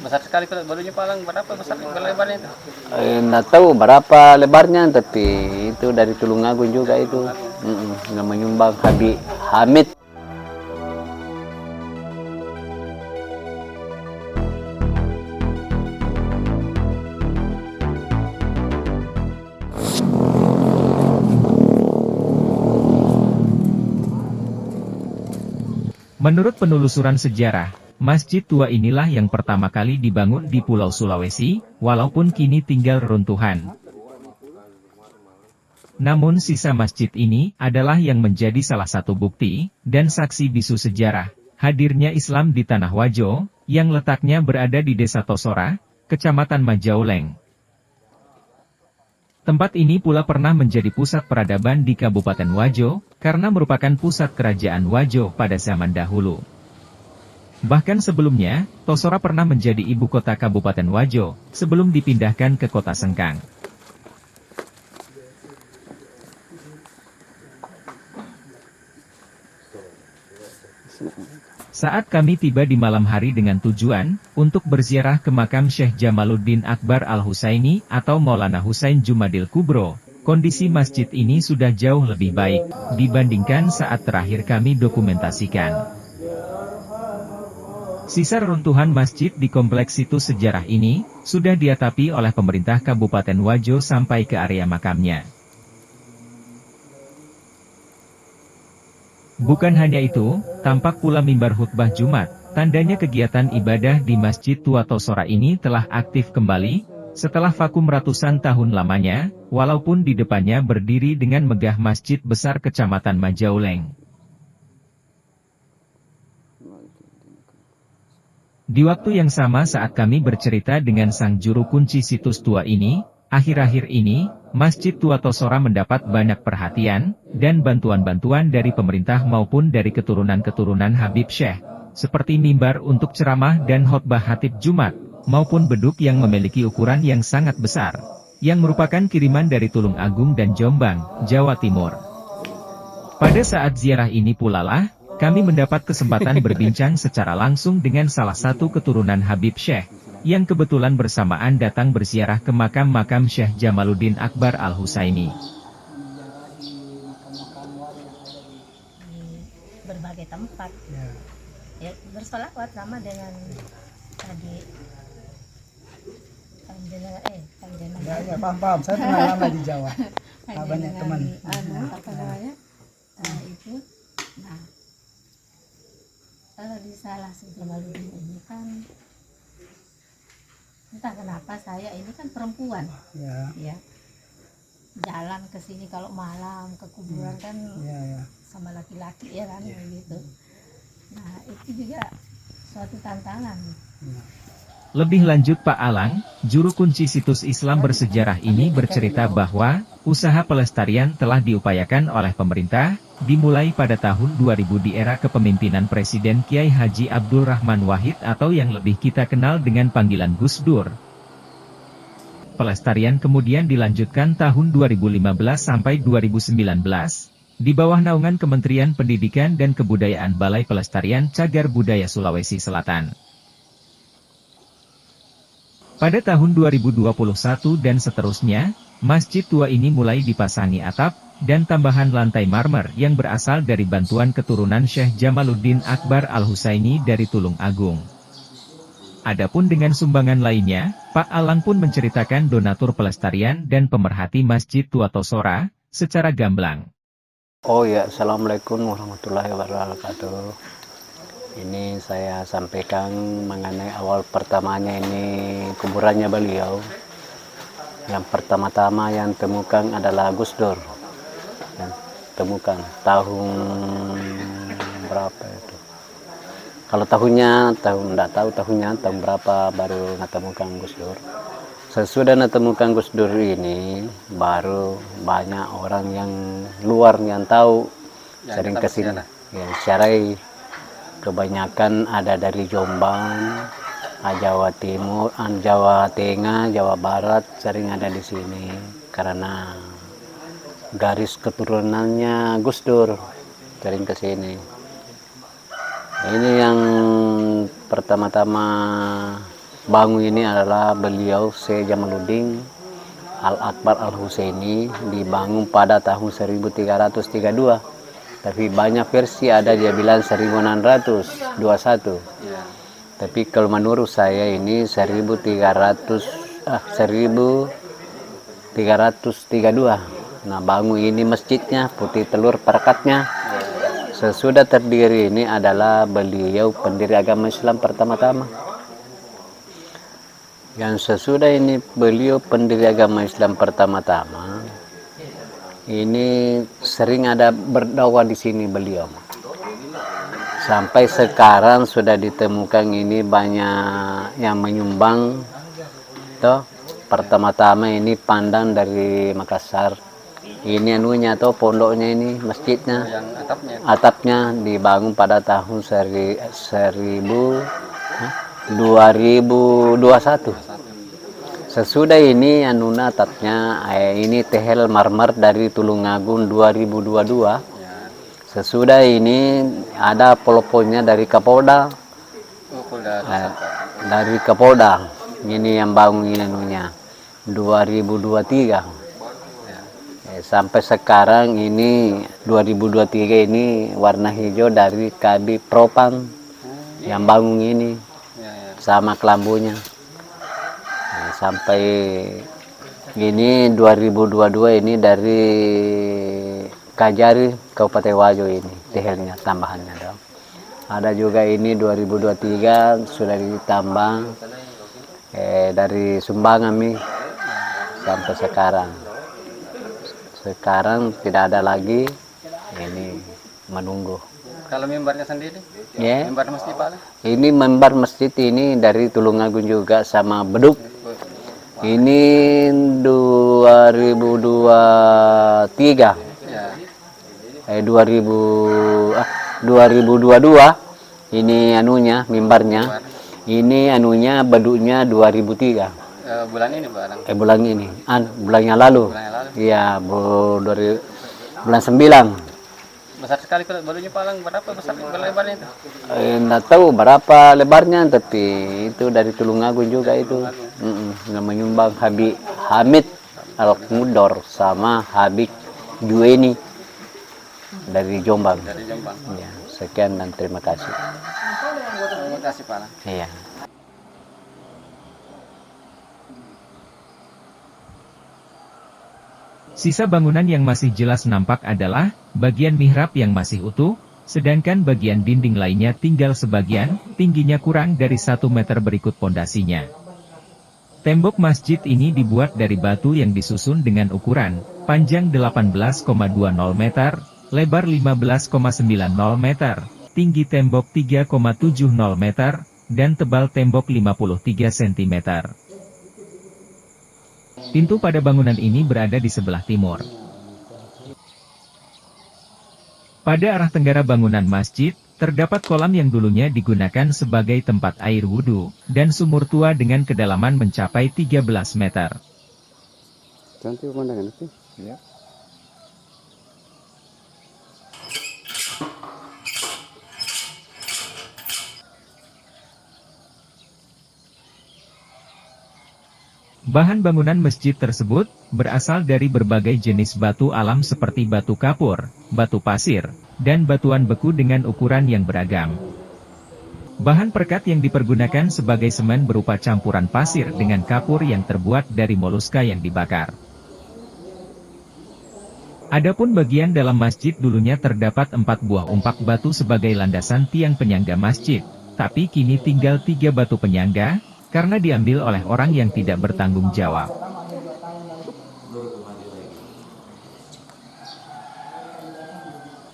Besar sekali kalau barunya palang, berapa besar lebarnya itu? Nggak tahu berapa lebarnya, tapi itu dari Tulungagung juga itu. Yang menyumbang Habib Hamid. Menurut penelusuran sejarah, masjid tua inilah yang pertama kali dibangun di Pulau Sulawesi, walaupun kini tinggal reruntuhan. Namun sisa masjid ini adalah yang menjadi salah satu bukti dan saksi bisu sejarah hadirnya Islam di Tanah Wajo, yang letaknya berada di Desa Tosora, Kecamatan Majauleng. Tempat ini pula pernah menjadi pusat peradaban di Kabupaten Wajo, karena merupakan pusat kerajaan Wajo pada zaman dahulu. Bahkan sebelumnya, Tosora pernah menjadi ibu kota Kabupaten Wajo, sebelum dipindahkan ke kota Sengkang. Saat kami tiba di malam hari dengan tujuan untuk berziarah ke makam Syekh Jamaluddin Akbar Al-Husaini atau Maulana Husain Jumadil Kubro, kondisi masjid ini sudah jauh lebih baik dibandingkan saat terakhir kami dokumentasikan. Sisa reruntuhan masjid di kompleks situs sejarah ini sudah diatapi oleh pemerintah Kabupaten Wajo sampai ke area makamnya. Bukan hanya itu, tampak pula mimbar khutbah Jumat, tandanya kegiatan ibadah di Masjid Tua Tosora ini telah aktif kembali, setelah vakum ratusan tahun lamanya, walaupun di depannya berdiri dengan megah Masjid Besar Kecamatan Majauleng. Di waktu yang sama saat kami bercerita dengan sang juru kunci situs tua ini, akhir-akhir ini, Masjid Tua Tosora mendapat banyak perhatian, dan bantuan-bantuan dari pemerintah maupun dari keturunan-keturunan Habib Syekh, seperti mimbar untuk ceramah dan khotbah Khatib Jumat, maupun beduk yang memiliki ukuran yang sangat besar, yang merupakan kiriman dari Tulung Agung dan Jombang, Jawa Timur. Pada saat ziarah ini pula lah, kami mendapat kesempatan berbincang secara langsung dengan salah satu keturunan Habib Syekh, yang kebetulan bersamaan datang berziarah ke makam-makam Syekh Jamaluddin Akbar Al-Husaini. Di berbagai tempat, ya bersolawat sama dengan tadi panjenengan. Ya, paham. Saya pernah lama di Jawa. Banyak teman. Apa namanya? Itu. Nah, kalau di salah Jamaluddin ini kan entah kenapa saya ini kan perempuan, ya jalan ke sini kalau malam ke kuburan kan sama laki-laki ya kan begitu. Nah itu juga suatu tantangan. Lebih lanjut Pak Alang, juru kunci situs Islam bersejarah ini bercerita bahwa usaha pelestarian telah diupayakan oleh pemerintah, dimulai pada tahun 2000 di era kepemimpinan Presiden Kiai Haji Abdul Rahman Wahid atau yang lebih kita kenal dengan panggilan Gus Dur. Pelestarian kemudian dilanjutkan tahun 2015 sampai 2019, di bawah naungan Kementerian Pendidikan dan Kebudayaan Balai Pelestarian Cagar Budaya Sulawesi Selatan. Pada tahun 2021 dan seterusnya, masjid tua ini mulai dipasangi atap, dan tambahan lantai marmer yang berasal dari bantuan keturunan Syekh Jamaluddin Akbar Al-Husaini dari Tulung Agung. Adapun dengan sumbangan lainnya, Pak Alang pun menceritakan donatur pelestarian dan pemerhati Masjid Tua Tosora, secara gamblang. Oh ya, Assalamualaikum warahmatullahi wabarakatuh. Ini saya sampaikan mengenai awal pertamanya ini kuburannya beliau. Yang pertama-tama yang temukan adalah Gus Dur. Yang temukan tahun berapa itu? Kalau tahunnya, enggak tahu tahunnya, tahun berapa baru temukan Gus Dur. Sesudah temukan Gus Dur ini, baru banyak orang yang luar yang tahu, sering kesini. Ya, syarai kebanyakan ada dari Jombang, Jawa Timur, Jawa Tengah, Jawa Barat, sering ada di sini karena garis keturunannya Gus Dur sering ke sini. Ini yang pertama-tama bangun ini adalah beliau Syekh Jamaluddin Al-Akbar Al-Husaini, dibangun pada tahun 1332. Tapi banyak versi, ada dia bilang 1621. Tapi kalau menurut saya ini 1332. Nah, bangun ini masjidnya, putih telur perakatnya. Sesudah terdiri ini adalah beliau pendiri agama Islam pertama-tama. Yang sesudah ini beliau pendiri agama Islam pertama-tama, ini sering ada berdakwah di sini beliau. Sampai sekarang sudah ditemukan ini banyak yang menyumbang. Toh, pertama-tama ini pandang dari Makassar. Ini anunya atau pondoknya ini, masjidnya, Yang atapnya dibangun pada tahun 2021. Sesudah ini anuna atapnya ini tehel marmer dari Tulungagung 2022. Sesudah ini ada poloponnya dari Kapolda. Dari Kapolda. Ini yang bangun ini anunya 2023. Sampai sekarang ini 2023 ini warna hijau dari Kabid Propam yang bangun ini sama kelambunya. Nah, sampai ini 2022 ini dari Kajari Kabupaten Wajo ini tehelnya tambahannya dong. Ada juga ini 2023 sudah ditambah dari Sumbangami sampai sekarang. Sekarang tidak ada lagi, ini menunggu. Kalau mimbarnya sendiri? Ya. Mimbar masjid Pak? Ini mimbar masjid ini dari Tulungagung juga sama beduk. Ini 2023. Ya. 2022 ini anunya mimbarnya. Ini anunya beduknya 2003. Bulan ini Pak? Bulan ini. Bulan yang lalu. Iya, bulan 9. Besar sekali kalau barunya Pak, berapa besar lebarnya itu? Nggak tahu berapa lebarnya, tapi itu dari Tulungagung juga itu. Nggak menyumbang Habib Hamid Al-Mudor sama Habib Juweni dari Jombang. Dari Jombang. Ya, sekian dan terima kasih. Terima kasih Pak. Iya. Sisa bangunan yang masih jelas nampak adalah bagian mihrab yang masih utuh, sedangkan bagian dinding lainnya tinggal sebagian, tingginya kurang dari 1 meter berikut pondasinya. Tembok masjid ini dibuat dari batu yang disusun dengan ukuran panjang 18,20 meter, lebar 15,90 meter, tinggi tembok 3,70 meter, dan tebal tembok 53 cm. Pintu pada bangunan ini berada di sebelah timur. Pada arah tenggara bangunan masjid, terdapat kolam yang dulunya digunakan sebagai tempat air wudhu, dan sumur tua dengan kedalaman mencapai 13 meter. Cantik pemandangan itu. Ya. Bahan bangunan masjid tersebut berasal dari berbagai jenis batu alam seperti batu kapur, batu pasir, dan batuan beku dengan ukuran yang beragam. Bahan perekat yang dipergunakan sebagai semen berupa campuran pasir dengan kapur yang terbuat dari moluska yang dibakar. Adapun bagian dalam masjid dulunya terdapat 4 buah umpak batu sebagai landasan tiang penyangga masjid, tapi kini tinggal 3 batu penyangga, karena diambil oleh orang yang tidak bertanggung jawab.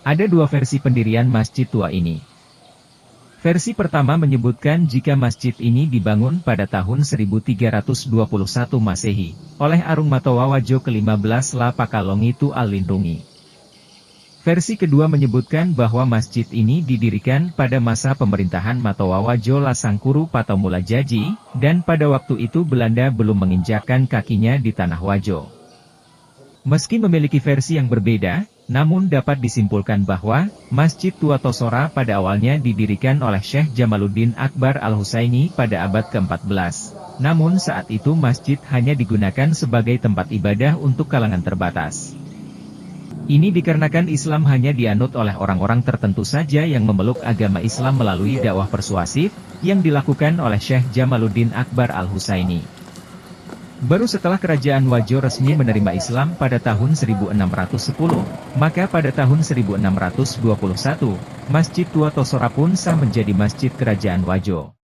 Ada 2 versi pendirian masjid tua ini. Versi pertama menyebutkan jika masjid ini dibangun pada tahun 1321 Masehi, oleh Arung Matoa Wajo ke-15 La Pakalongitu Al-Lindungi. Versi kedua menyebutkan bahwa masjid ini didirikan pada masa pemerintahan Matoa Wajo Lasangkuru Patomula Jaji, dan pada waktu itu Belanda belum menginjakkan kakinya di tanah Wajo. Meski memiliki versi yang berbeda, Namun dapat disimpulkan bahwa, Masjid Tua Tosora pada awalnya didirikan oleh Syekh Jamaluddin Akbar Al-Husaini pada abad ke-14. Namun saat itu masjid hanya digunakan sebagai tempat ibadah untuk kalangan terbatas. Ini dikarenakan Islam hanya dianut oleh orang-orang tertentu saja yang memeluk agama Islam melalui dakwah persuasif, yang dilakukan oleh Syekh Jamaluddin Akbar Al-Husaini. Baru setelah kerajaan Wajo resmi menerima Islam pada tahun 1610, maka pada tahun 1621, Masjid Tua Tosora pun sah menjadi masjid kerajaan Wajo.